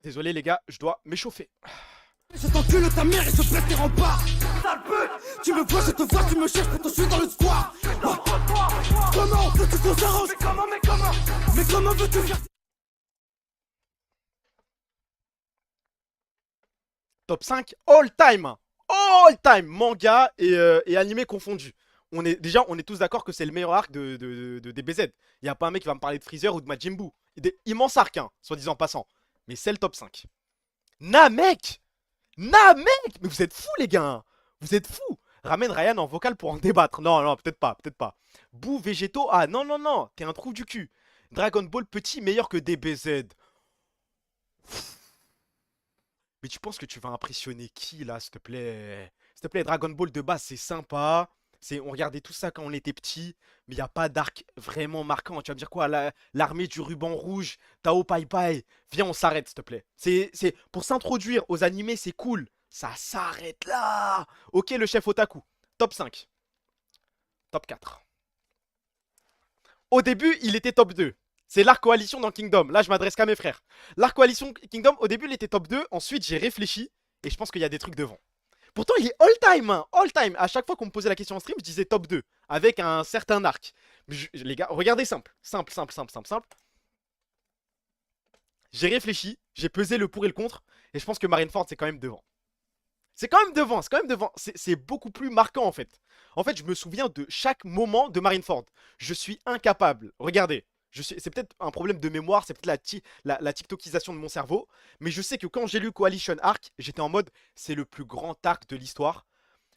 Désolé les gars, je dois m'échauffer. Je t'encule ta mère et je pète tes remparts. Sale pute. Tu me vois, je te vois, tu me cherches, pourtant je suis dans le square. Comment veux-tu qu'on s'arrange? Mais comment veux-tu faire? Top 5 all time. All time. Manga et animé confondus. On est tous d'accord que c'est le meilleur arc de DBZ. Il n'y a pas un mec qui va me parler de Freezer ou de Majin Buu. Des immenses arcs, hein, soit disant en passant. Mais c'est le top 5. Namek. Namek. Mais vous êtes fous les gars. Vous êtes fous. Ramène Ryan en vocal pour en débattre. Non, non, peut-être pas, peut-être pas. Bou, Végétaux. Ah non, non, non. T'es un trou du cul. Dragon Ball petit meilleur que DBZ. Mais tu penses que tu vas impressionner qui là, s'il te plaît? S'il te plaît, Dragon Ball de base, c'est sympa. On regardait tout ça quand on était petit, mais il n'y a pas d'arc vraiment marquant. Tu vas me dire quoi? L'armée du ruban rouge, Tao Pai Pai. Viens, on s'arrête, s'il te plaît. Pour s'introduire aux animés, c'est cool. Ça s'arrête là. Ok, le chef Otaku. Top 5. Top 4. Au début, il était top 2. C'est l'arc coalition dans Kingdom. Là, je m'adresse qu'à mes frères. L'arc coalition Kingdom, au début, il était top 2. Ensuite, j'ai réfléchi et je pense qu'il y a des trucs devant. Pourtant, il est all time, hein, all time. À chaque fois qu'on me posait la question en stream, je disais top 2 avec un certain arc. Les gars, regardez simple. Simple, simple, simple, simple, simple. J'ai réfléchi, j'ai pesé le pour et le contre et je pense que Marineford, c'est quand même devant. C'est quand même devant, c'est quand même devant. C'est beaucoup plus marquant en fait. En fait, je me souviens de chaque moment de Marineford. Je suis incapable. Regardez. C'est peut-être un problème de mémoire, c'est peut-être la TikTokisation de mon cerveau. Mais je sais que quand j'ai lu Coalition Arc, j'étais en mode c'est le plus grand arc de l'histoire.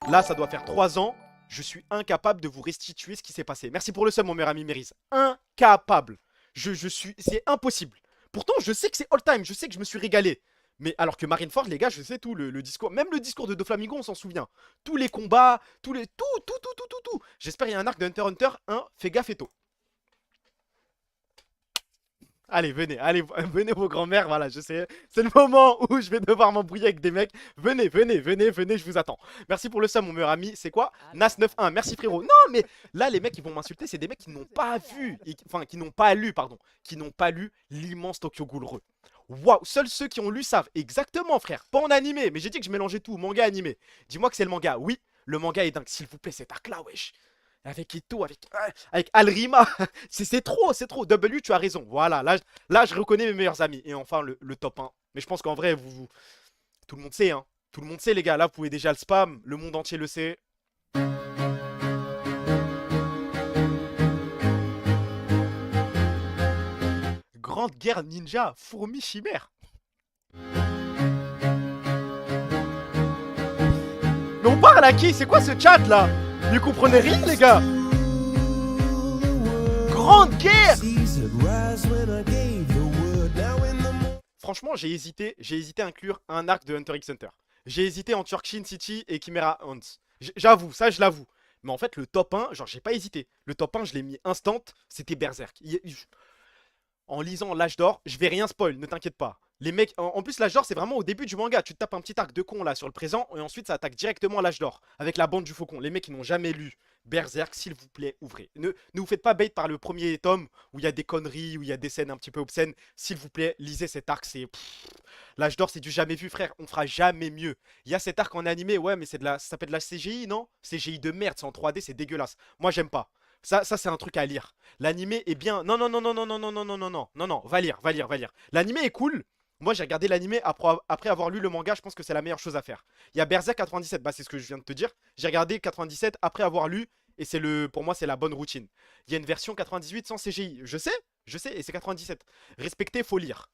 Là, ça doit faire 3 ans. Je suis incapable de vous restituer ce qui s'est passé. Merci pour le sub, mon meilleur ami Méris. Incapable. C'est impossible. Pourtant, je sais que c'est all time. Je sais que je me suis régalé. Mais alors que Marineford, les gars, je sais tout, le discours, même le discours de Doflamingo, on s'en souvient. Tous les combats, tout. J'espère qu'il y a un arc de Hunter x Hunter 1, fais gaffe et tôt. Allez, venez, allez, venez vos grands-mères, voilà, je sais. C'est le moment où je vais devoir m'embrouiller avec des mecs. Venez, venez, venez, venez, je vous attends. Merci pour le sub, mon meilleur ami. C'est quoi? Nas91, merci frérot. Non, mais là, les mecs qui vont m'insulter, c'est des mecs qui n'ont pas vu, enfin, qui n'ont pas lu, pardon, qui n'ont pas lu l'immense Tokyo Ghoul Re. Waouh, seuls ceux qui ont lu savent. Exactement, frère. Pas en animé, mais j'ai dit que je mélangeais tout, manga animé. Dis-moi que c'est le manga. Oui, le manga est dingue. S'il vous plaît, cet arc-là, wesh. Avec Ito, avec Alrima. C'est trop, c'est trop. W, tu as raison. Voilà, là, je reconnais mes meilleurs amis. Et enfin, le top 1. Mais je pense qu'en vrai, tout le monde sait, hein. Tout le monde sait, les gars. Là, vous pouvez déjà le spam. Le monde entier le sait. Grande guerre ninja, fourmi chimère. Mais on parle à qui? C'est quoi ce chat là? Vous comprenez rien les gars? Grande guerre. Franchement j'ai hésité à inclure un arc de Hunter x Hunter. J'ai hésité entre Yorkshin City et Chimera Hunt. J'avoue, ça je l'avoue. Mais en fait le top 1, genre j'ai pas hésité. Le top 1 je l'ai mis instant, c'était Berserk. En lisant l'âge d'or, je vais rien spoil, ne t'inquiète pas. Les mecs, en plus l'âge d'or c'est vraiment au début du manga. Tu te tapes un petit arc de con là sur le présent et ensuite ça attaque directement à l'âge d'or avec la bande du faucon. Les mecs qui n'ont jamais lu Berserk, s'il vous plaît, ouvrez. Ne vous faites pas bait par le premier tome où il y a des conneries, où il y a des scènes un petit peu obscènes. S'il vous plaît, lisez cet arc, c'est... L'âge d'or c'est du jamais vu frère, on fera jamais mieux. Il y a cet arc en animé, ouais mais ça s'appelle de la CGI non? CGI de merde, c'est en 3D, c'est dégueulasse. Moi j'aime pas. Ça c'est un truc à lire. L'animé est bien... Non, non, non, non, non, non, non, non, non, non, non, non, non, va lire, va lire, va lire. L'animé est cool. Moi j'ai regardé l'animé après avoir lu le manga, je pense que c'est la meilleure chose à faire. Il y a Berserk 97, bah c'est ce que je viens de te dire. J'ai regardé 97 après avoir lu et pour moi c'est la bonne routine. Il y a une version 98 sans CGI, je sais, et c'est 97. Respectez, faut lire.